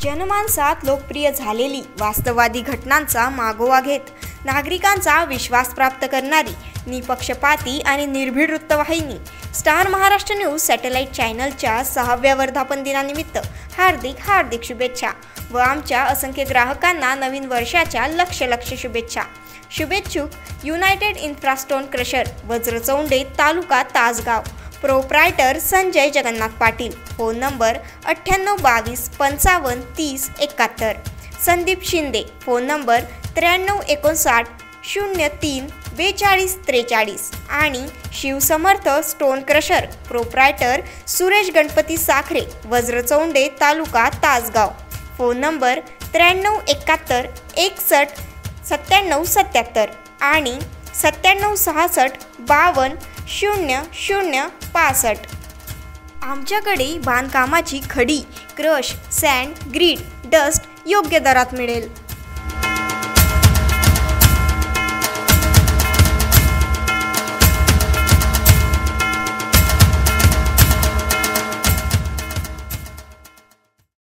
जनमानसात लोकप्रिय झालेली वास्तववादी घटनांचा मागोवा घेत नागरिकांचा विश्वास प्राप्त करणारी निपक्षपाती आणि निर्भीड वृत्तवाहिनी स्टार महाराष्ट्र न्यूज सॅटेलाइट चॅनलच्या 6व्या वर्धापन दिनानिमित्त हार्दिक शुभेच्छा व आमच्या असंख्य ग्राहकांना नवीन वर्षाच्या लक्ष शुभेच्छा। शुभेच्छुक United Infrastone Crusher Vajrachaunde taluka Tasgaon, proprietor Sanjay Jagannath Patil, phone number 9822 55 30 71। Sandeep Shinde, phone number 9359 03 42 43 आणि Shivsamarth Stone Crusher proprietor Suresh Ganpati Sakhare Vajrachaunde taluka Tasgaon, phone number 9371 61 97 77 आणि 9766 52 00 65। आमच्याकडे बांधकामाची खडी, क्रश, सँड, ग्रीड, डस्ट योग्य दरात मिळेल।